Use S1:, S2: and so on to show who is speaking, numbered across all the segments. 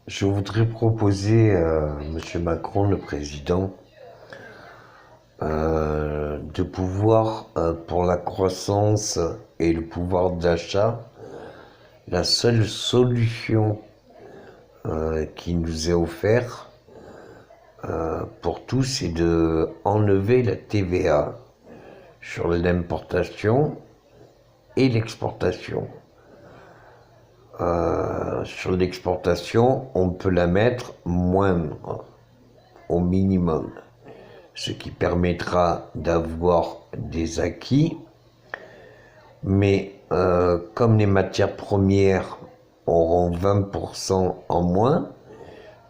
S1: Je voudrais proposer à Monsieur Macron, le président, de pouvoir, pour la croissance et le pouvoir d'achat, la seule solution qui nous est offerte pour tous, c'est de enlever la TVA sur l'importation et l'exportation. Sur l'exportation, on peut la mettre moindre, au minimum, ce qui permettra d'avoir des acquis, mais comme les matières premières auront 20% en moins,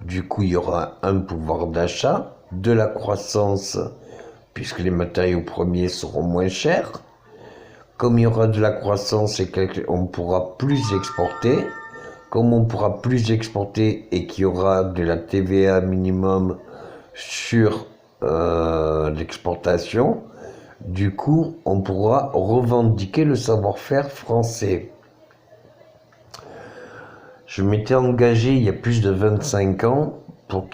S1: du coup il y aura un pouvoir d'achat, de la croissance, puisque les matériaux premiers seront moins chers. Comme il y aura de la croissance et qu'on pourra plus exporter, comme on pourra plus exporter et qu'il y aura de la TVA minimum sur l'exportation, du coup, on pourra revendiquer le savoir-faire français. Je m'étais engagé il y a plus de 25 ans pour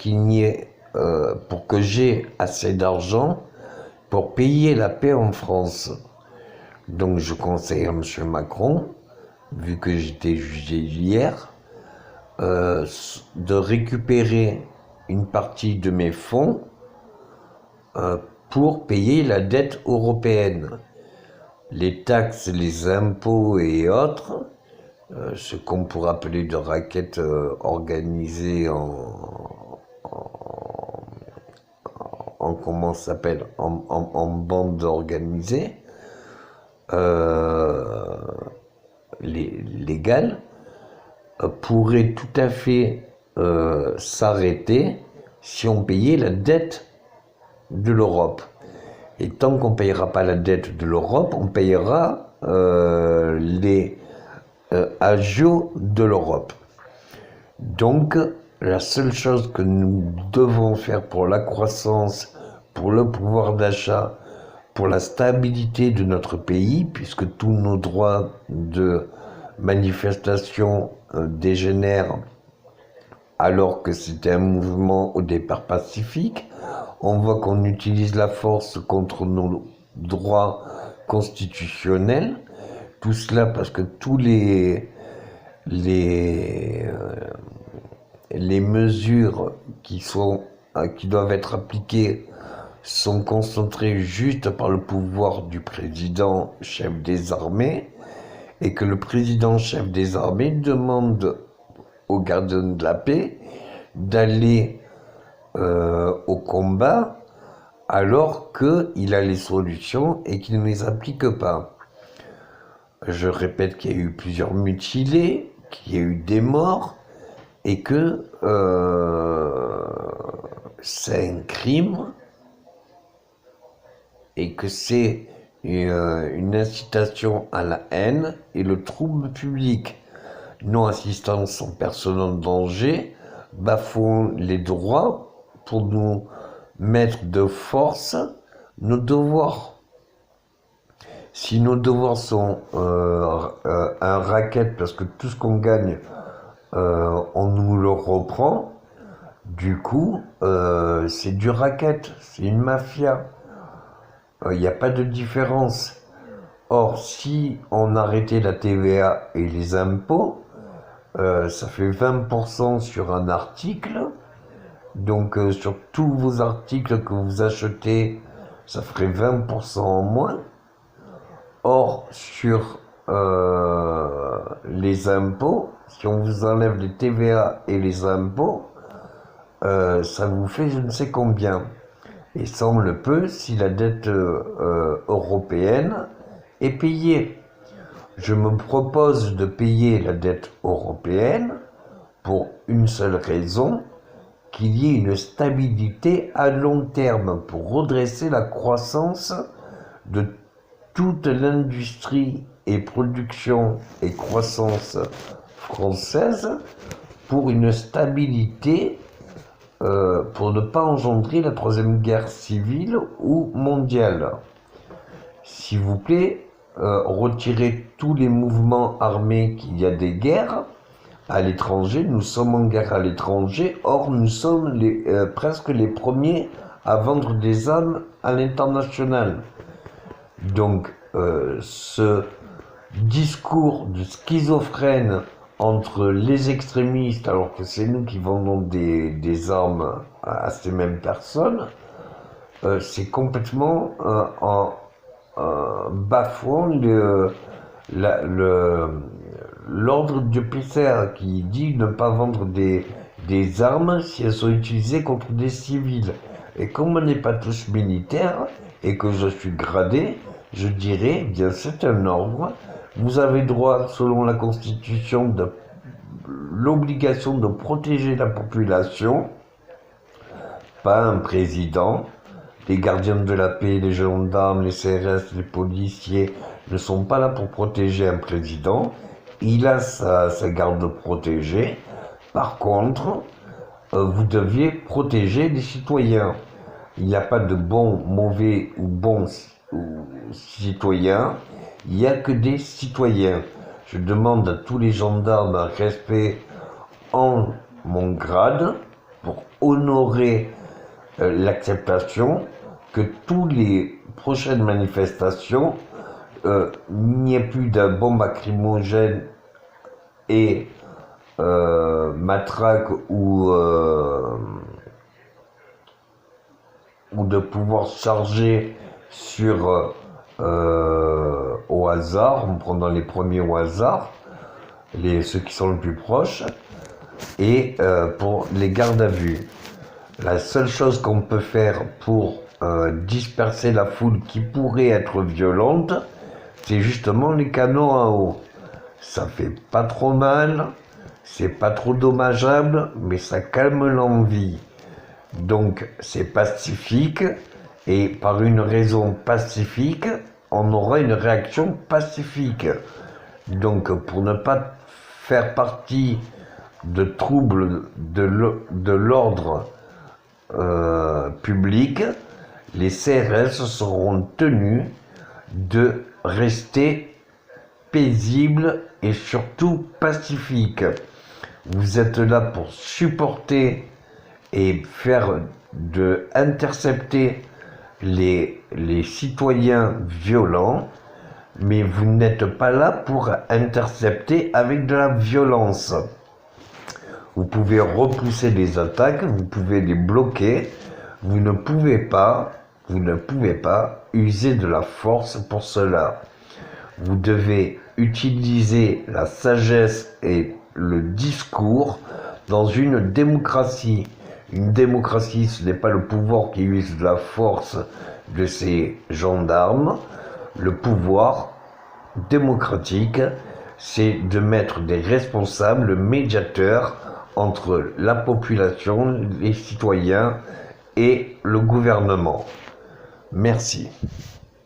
S1: pour que j'ai assez d'argent pour payer la paix en France. Donc je conseille à M. Macron, vu que j'étais jugé hier, de récupérer une partie de mes fonds pour payer la dette européenne. Les taxes, les impôts et autres, ce qu'on pourrait appeler de raquettes organisées en comment ça s'appelle, en bande organisée, légales, pourrait tout à fait s'arrêter si on payait la dette de l'Europe. Et tant qu'on ne payera pas la dette de l'Europe, on payera les agios de l'Europe. Donc, la seule chose que nous devons faire pour la croissance, pour le pouvoir d'achat, pour la stabilité de notre pays, puisque tous nos droits de manifestation dégénèrent alors que c'était un mouvement au départ pacifique. On voit qu'on utilise la force contre nos droits constitutionnels. Tout cela parce que tous les mesures qui doivent être appliquées sont concentrées juste par le pouvoir du président chef des armées, et que le président chef des armées demande aux gardiens de la paix d'aller au combat alors qu'il a les solutions et qu'il ne les applique pas. Je répète qu'il y a eu plusieurs mutilés, qu'il y a eu des morts, et que c'est un crime, et que c'est une incitation à la haine et le trouble public. Non-assistance en personne en danger, bafouons les droits pour nous mettre de force nos devoirs. Si nos devoirs sont un racket, parce que tout ce qu'on gagne, on nous le reprend, du coup, c'est du racket, c'est une mafia. Il n'y a pas de différence. Or, si on arrêtait la TVA et les impôts, ça fait 20% sur un article. Donc, sur tous vos articles que vous achetez, ça ferait 20% en moins. Or, sur les impôts, si on vous enlève les TVA et les impôts, ça vous fait je ne sais combien. Et ça, on le peut si la dette européenne est payée. Je me propose de payer la dette européenne pour une seule raison, qu'il y ait une stabilité à long terme pour redresser la croissance de toute l'industrie et production et croissance française, pour une stabilité, pour ne pas engendrer la troisième guerre civile ou mondiale. S'il vous plaît, retirez tous les mouvements armés qu'il y a des guerres, à l'étranger, nous sommes en guerre à l'étranger, or nous sommes presque les premiers à vendre des armes à l'international. Donc ce discours de schizophrène entre les extrémistes, alors que c'est nous qui vendons des armes à ces mêmes personnes, c'est complètement en bafouant l'ordre du PCR qui dit ne pas vendre des armes si elles sont utilisées contre des civils. Et comme on n'est pas tous militaires et que je suis gradé, je dirais, bien c'est un ordre. Vous avez droit, selon la Constitution, de l'obligation de protéger la population, pas un président. Les gardiens de la paix, les gendarmes, les CRS, les policiers ne sont pas là pour protéger un président. Il a sa garde protégée. Par contre, vous deviez protéger les citoyens. Il n'y a pas de bons, mauvais ou bons citoyens. Il n'y a que des citoyens. Je demande à tous les gendarmes un respect en mon grade pour honorer l'acceptation que toutes les prochaines manifestations, il n'y ait plus de bombes lacrymogènes et matraques ou de pouvoir charger sur au hasard, en prenant les premiers au hasard, ceux qui sont les plus proches, et pour les gardes à vue. La seule chose qu'on peut faire pour disperser la foule qui pourrait être violente, c'est justement les canons à eau. Ça fait pas trop mal, c'est pas trop dommageable, mais ça calme l'envie. Donc c'est pacifique, et par une raison pacifique, on aura une réaction pacifique. Donc pour ne pas faire partie de troubles de l'ordre public, les CRS seront tenus de rester paisibles et surtout pacifiques. Vous êtes là pour supporter et intercepter les citoyens violents, mais vous n'êtes pas là pour intercepter avec de la violence. Vous pouvez repousser les attaques, vous pouvez les bloquer, vous ne pouvez pas user de la force pour cela. Vous devez utiliser la sagesse et le discours dans une démocratie. Une démocratie, ce n'est pas le pouvoir qui use de la force de ses gendarmes. Le pouvoir démocratique, c'est de mettre des responsables, médiateurs entre la population, les citoyens et le gouvernement. Merci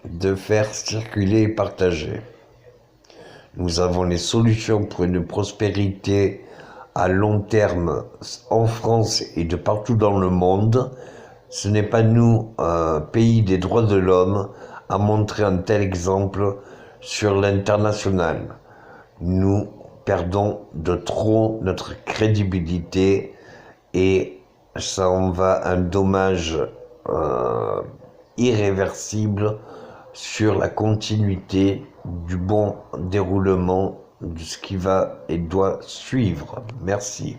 S1: de faire circuler et partager. Nous avons les solutions pour une prospérité à long terme en France et de partout dans le monde. Ce n'est pas nous, pays des droits de l'homme, à montrer un tel exemple sur l'international. Nous perdons de trop notre crédibilité et ça en va un dommage irréversible sur la continuité du bon déroulement de ce qui va et doit suivre. Merci.